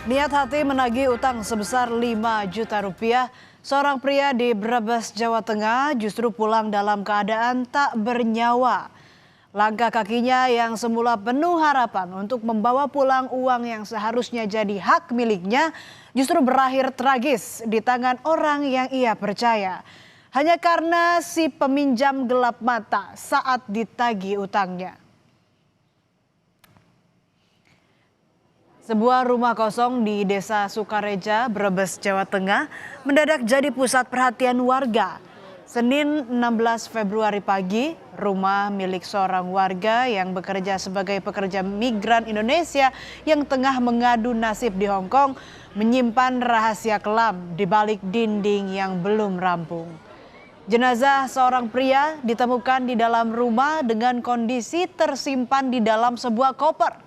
Niat hati menagih utang sebesar 5 juta rupiah, seorang pria di Brebes, Jawa Tengah justru pulang dalam keadaan tak bernyawa. Langkah kakinya yang semula penuh harapan untuk membawa pulang uang yang seharusnya jadi hak miliknya justru berakhir tragis di tangan orang yang ia percaya. Hanya karena si peminjam gelap mata saat ditagih utangnya. Sebuah rumah kosong di Desa Sukareja, Brebes, Jawa Tengah mendadak jadi pusat perhatian warga. Senin 16 Februari pagi, rumah milik seorang warga yang bekerja sebagai pekerja migran Indonesia yang tengah mengadu nasib di Hong Kong menyimpan rahasia kelam di balik dinding yang belum rampung. Jenazah seorang pria ditemukan di dalam rumah dengan kondisi tersimpan di dalam sebuah koper.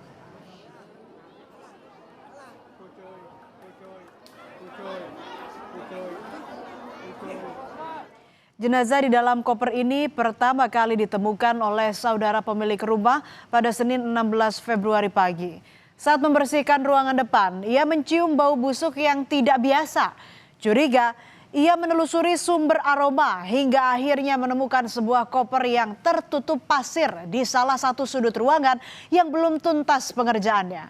Jenazah di dalam koper ini pertama kali ditemukan oleh saudara pemilik rumah pada Senin 16 Februari pagi. Saat membersihkan ruangan depan, ia mencium bau busuk yang tidak biasa. Curiga, ia menelusuri sumber aroma hingga akhirnya menemukan sebuah koper yang tertutup pasir di salah satu sudut ruangan yang belum tuntas pengerjaannya.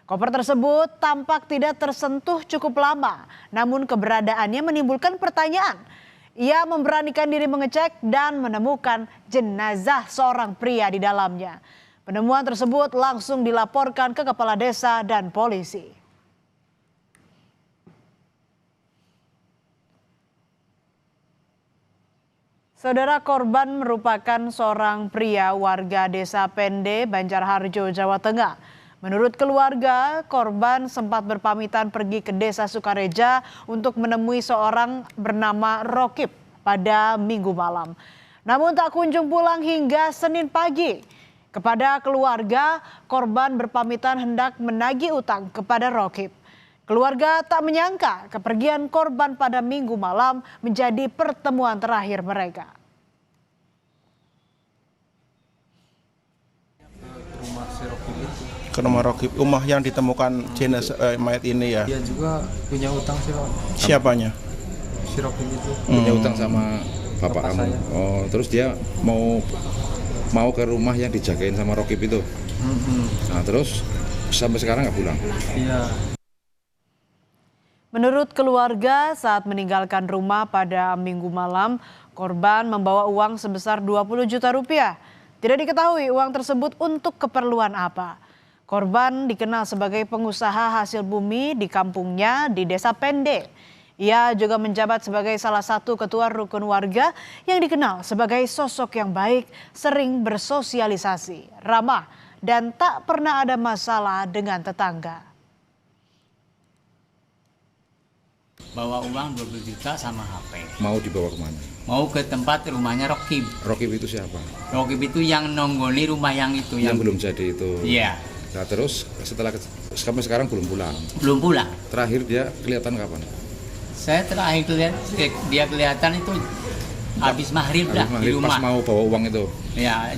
Koper tersebut tampak tidak tersentuh cukup lama, namun keberadaannya menimbulkan pertanyaan. Ia memberanikan diri mengecek dan menemukan jenazah seorang pria di dalamnya. Penemuan tersebut langsung dilaporkan ke kepala desa dan polisi. Saudara korban merupakan seorang pria warga desa Pende, Banjarharjo, Jawa Tengah. Menurut keluarga, korban sempat berpamitan pergi ke Desa Sukareja untuk menemui seorang bernama Rokib pada Minggu malam. Namun tak kunjung pulang hingga Senin pagi. Kepada keluarga, korban berpamitan hendak menagih utang kepada Rokib. Keluarga tak menyangka kepergian korban pada Minggu malam menjadi pertemuan terakhir mereka. Ke rumah Rokib, rumah yang ditemukan jenazah mayat ini ya. Dia juga punya utang sih, Pak. Siapanya? Si Rokib itu. Punya utang sama bapak kamu. Saya. Oh, terus dia mau ke rumah yang dijagain sama Rokib itu. Nah, terus sampai sekarang nggak pulang. Iya. Menurut keluarga, saat meninggalkan rumah pada Minggu malam, korban membawa uang sebesar 20 juta rupiah. Tidak diketahui uang tersebut untuk keperluan apa. Korban dikenal sebagai pengusaha hasil bumi di kampungnya di Desa Pende. Ia juga menjabat sebagai salah satu ketua rukun warga yang dikenal sebagai sosok yang baik, sering bersosialisasi, ramah, dan tak pernah ada masalah dengan tetangga. Bawa uang 20 juta sama HP. Mau dibawa kemana? Mau ke tempat rumahnya Rokib. Rokib itu siapa? Rokib itu yang nonggoli rumah yang itu. Yang belum jadi itu. Iya. Nah, terus setelah sampai sekarang belum pulang. Belum pulang. Terakhir dia kelihatan kapan? Saya terakhir lihat dia kelihatan itu habis maghrib dah di rumah. Pas mau bawa uang itu. Ya.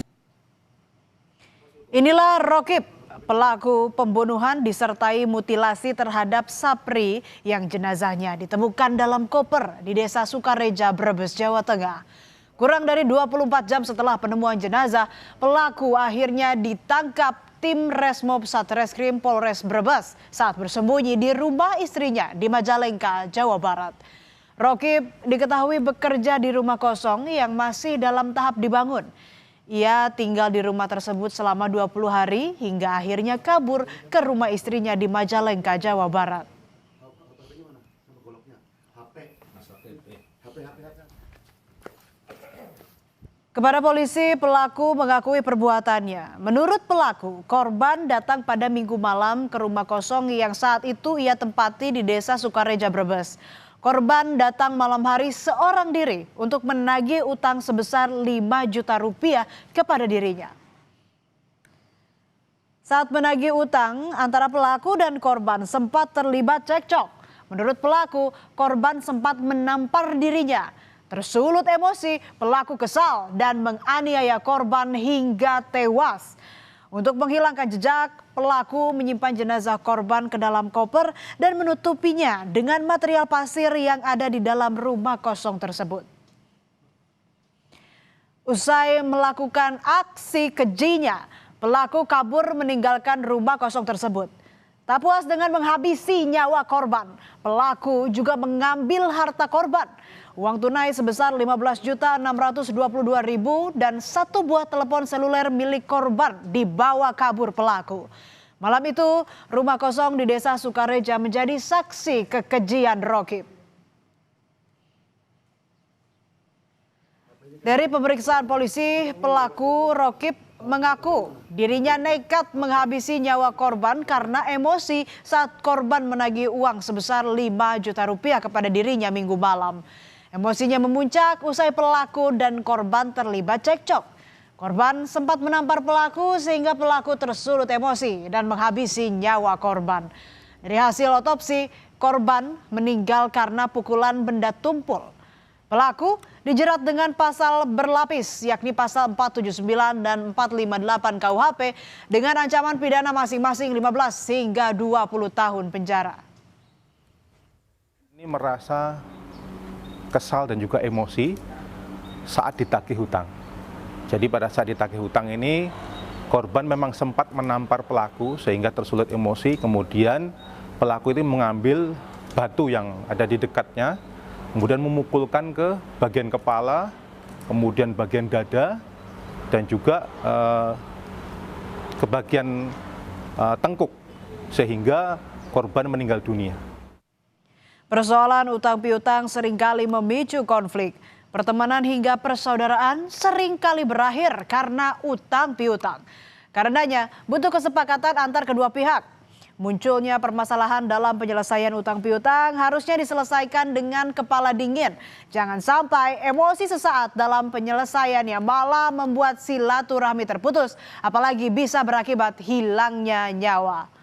Inilah Rokib, pelaku pembunuhan disertai mutilasi terhadap Sapri yang jenazahnya ditemukan dalam koper di Desa Sukareja, Brebes, Jawa Tengah. Kurang dari 24 jam setelah penemuan jenazah, pelaku akhirnya ditangkap tim Resmob Satreskrim Polres Brebes saat bersembunyi di rumah istrinya di Majalengka, Jawa Barat. Rokib diketahui bekerja di rumah kosong yang masih dalam tahap dibangun. Ia tinggal di rumah tersebut selama 20 hari hingga akhirnya kabur ke rumah istrinya di Majalengka, Jawa Barat. Kepada polisi, pelaku mengakui perbuatannya. Menurut pelaku, korban datang pada Minggu malam ke rumah kosong yang saat itu ia tempati di Desa Sukareja, Brebes. Korban datang malam hari seorang diri untuk menagih utang sebesar 5 juta rupiah kepada dirinya. Saat menagih utang, antara pelaku dan korban sempat terlibat cekcok. Menurut pelaku, korban sempat menampar dirinya. Tersulut emosi, pelaku kesal dan menganiaya korban hingga tewas. Untuk menghilangkan jejak, pelaku menyimpan jenazah korban ke dalam koper dan menutupinya dengan material pasir yang ada di dalam rumah kosong tersebut. Usai melakukan aksi kejinya, pelaku kabur meninggalkan rumah kosong tersebut. Tak puas dengan menghabisi nyawa korban, pelaku juga mengambil harta korban. Uang tunai sebesar Rp15.622.000 dan satu buah telepon seluler milik korban dibawa kabur pelaku. Malam itu, rumah kosong di Desa Sukareja menjadi saksi kekejian Rokib. Dari pemeriksaan polisi, pelaku Rokib mengaku dirinya nekat menghabisi nyawa korban karena emosi saat korban menagih uang sebesar Rp5 juta kepada dirinya Minggu malam. Emosinya memuncak usai pelaku dan korban terlibat cekcok. Korban sempat menampar pelaku sehingga pelaku tersulut emosi dan menghabisi nyawa korban. Dari hasil otopsi, korban meninggal karena pukulan benda tumpul. Pelaku dijerat dengan pasal berlapis, yakni pasal 479 dan 458 KUHP dengan ancaman pidana masing-masing 15 hingga 20 tahun penjara. Ini merasa kesal dan juga emosi saat ditagih hutang. Jadi pada saat ditagih hutang ini, korban memang sempat menampar pelaku sehingga tersulut emosi, kemudian pelaku ini mengambil batu yang ada di dekatnya, kemudian memukulkan ke bagian kepala, kemudian bagian dada, dan juga ke bagian tengkuk, sehingga korban meninggal dunia. Persoalan utang piutang seringkali memicu konflik. Pertemanan hingga persaudaraan seringkali berakhir karena utang piutang. Karenanya butuh kesepakatan antar kedua pihak. Munculnya permasalahan dalam penyelesaian utang piutang harusnya diselesaikan dengan kepala dingin. Jangan sampai emosi sesaat dalam penyelesaiannya malah membuat silaturahmi terputus, apalagi bisa berakibat hilangnya nyawa.